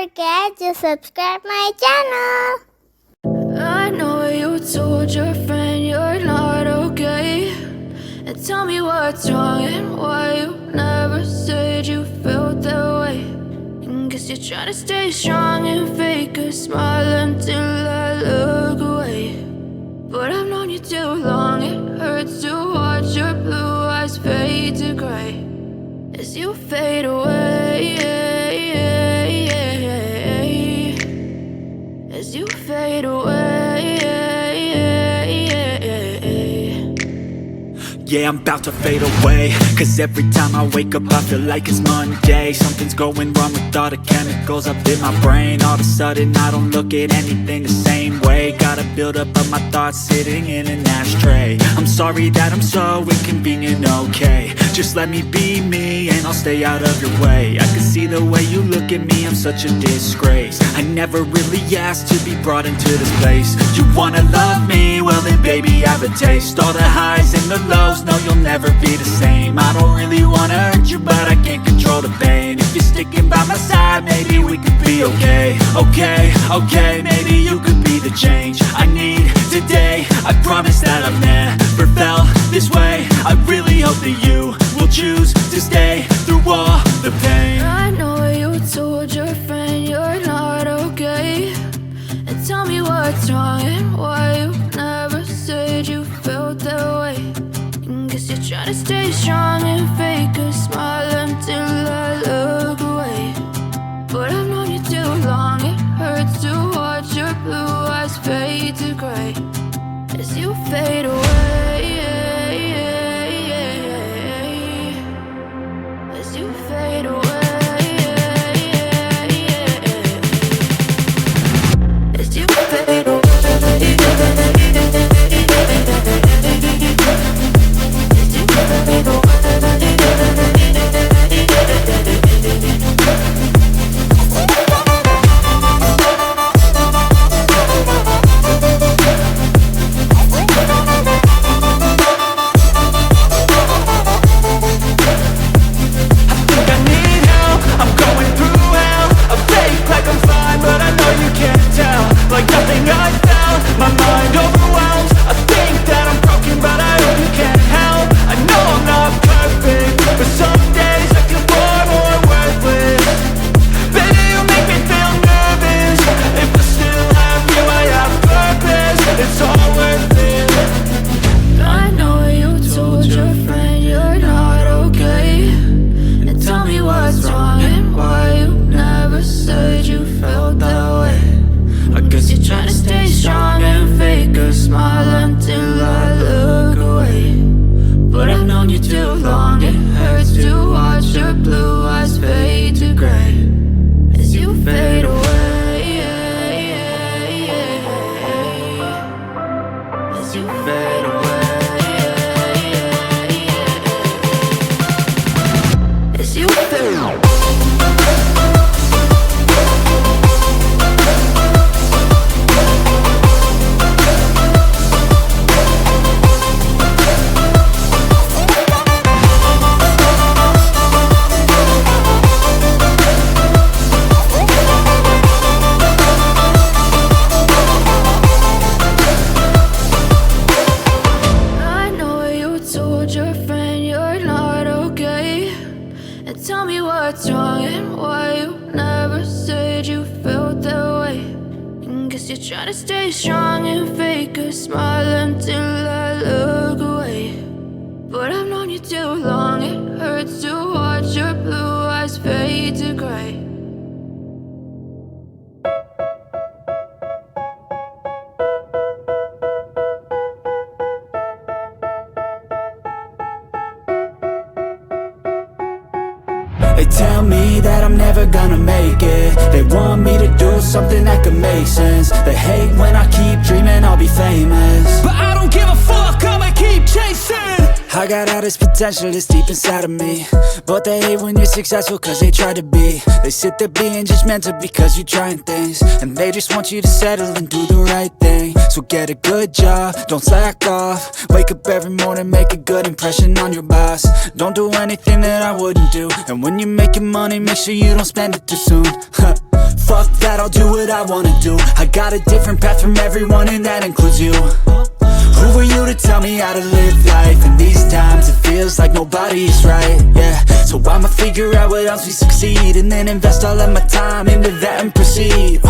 forget to subscribe my channel. I know you told your friend you're not okay, and tell me what's wrong and why you never said you felt that way. And guess you're trying to stay strong and fake a smile until I look away. But I've known you too long, it hurts to watch your blue eyes fade to gray as you fade away, as you fade away. Yeah, I'm about to fade away, cause every time I wake up I feel like it's Monday. Something's going wrong with all the chemicals up in my brain. All of a sudden I don't look at anything the same way. Gotta build up of my thoughts sitting in an ashtray. I'm sorry that I'm so inconvenient, okay. Just let me be me and I'll stay out of your way. I can see the way you look at me, I'm such a disgrace. I never really asked to be brought into this place. You wanna love me? Well then baby I have a taste. All the highs and the lows, no you'll never be the same. I don't really wanna hurt you but I can't control the pain. If you're sticking by my side maybe we could be okay. Okay, maybe you could be the change I need today. I promise that I've never felt this way. I really hope that you will choose to stay through all the pain. I know you told your friend you're not okay, and tell me what's wrong and why you never said you felt that way. And guess you're trying to stay strong and fake a smile until I look away. But I've known you too long, it hurts to watch your blue eyes fade to gray as you fade away, as you fade away, as you fade away. They tell me that I'm never gonna make it. They want me to do something that could make sense. They hate when I keep dreaming I'll be famous, but I don't give a fuck, I'ma keep chasing. I got all this potential that's deep inside of me, but they hate when you're successful cause they try to be. They sit there being judgmental because you're trying things, and they just want you to settle and do the right thing. So get a good job, don't slack off. Wake up every morning, make a good impression on your boss. Don't do anything that I wouldn't do, and when you're making money, make sure you don't spend it too soon. fuck that, I'll do what I wanna do. I got a different path from everyone and that includes you. Who are you to tell me how to live life? In these times it feels like nobody's right, yeah. So I'ma figure out what else we succeed, and then invest all of my time into that and proceed.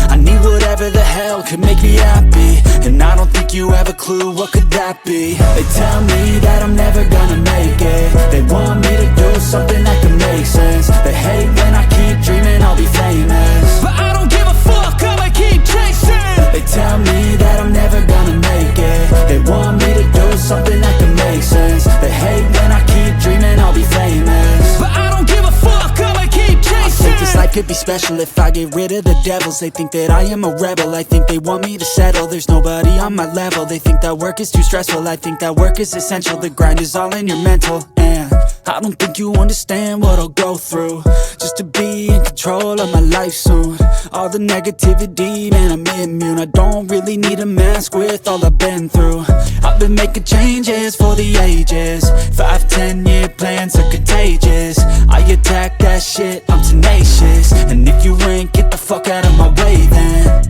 I need whatever the hell could make me happy, and I don't think you have a clue what could that be. They tell me that I'm never gonna make it. They want me to do something that can make sense. They hate when I keep dreaming I'll be famous, but I don't give a fuck, I'ma keep chasing. They tell me that I'm never gonna make it. They want me to do something that can make sense. They hate when I keep dreaming I'll be famous, but I don't give a fuck, I'ma keep chasing. I think this life could be special if I get rid of the devils. They think that I am a rebel, I think they want me to settle. There's nobody on my level. They think that work is too stressful, I think that work is essential. The grind is all in your mental, and I don't think you understand what I'll go through just to be in control of my life soon. All the negativity, man, I'm immune. I don't really need a mask with all I've been through. I've been making changes for the ages. 5-10 year plans are contagious. I attack that shit, I'm tenacious. And if you ain't, get the fuck out of my way then.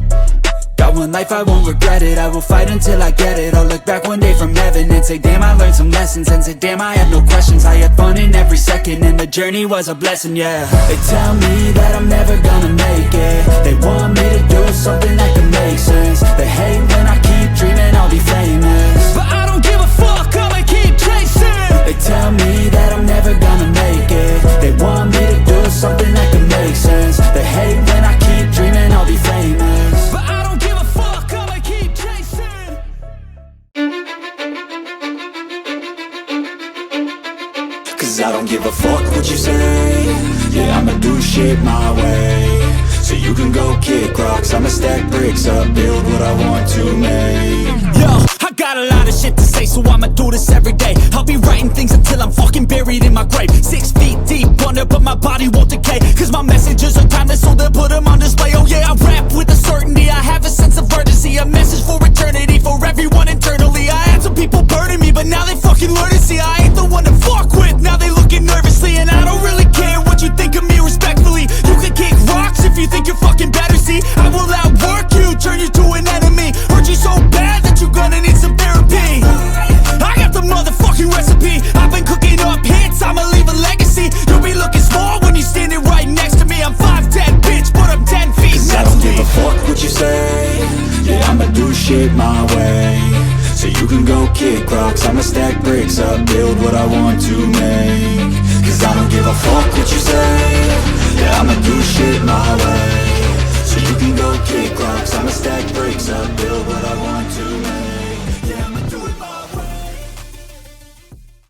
Got one life, I won't regret it. I will fight until I get it. I'll look back one day from heaven and say, damn, I learned some lessons. And say, damn, I had no questions. I had fun in every second, and the journey was a blessing, yeah. They tell me that I'm never gonna make it. They want me to do something that can make sense. They hate when I keep dreaming I'll be famous, but I don't give a fuck, I'ma keep chasing. They tell me that I'm never gonna make it. They want me to do something that can make sense. They hate when I keep dreaming I'll be famous, but I don't give a fuck, I'ma keep chasing. Cause I don't give a fuck what you say. Yeah, I'ma do shit my way. So you can go kick rocks, I'ma stack bricks up, build what I want to make. Yo, I got a lot of shit to say, so I'ma do this every day. I'll be writing things until I'm fucking buried in my grave. 6 feet deep under, but my body won't decay. Cause my messages are timeless, so they'll put them on display. Oh yeah, I rap with a certainty, I have a sense of urgency. A message for eternity, for everyone internally. I had some people burning me, but now they fucking learn to see I ain't the one to fuck with, now they looking nervously. And I don't really care what you think of me respectfully. You can kick rocks if you think you're fucking better, see. I will outwork you, turn you to an enemy. Hurt you so bad that you're gonna need some therapy. I got the motherfucking recipe. I've been cooking up hits, I'ma leave a legacy. You'll be looking small when you're standing right next to me. I'm 5'10", bitch, but I'm 10 feet next to me. I don't give a fuck what you say. Yeah, I'ma do shit my way. So you can go kick rocks, I'ma stack bricks up, build what I want to make. Cause I don't give a fuck what you say. Yeah, I'ma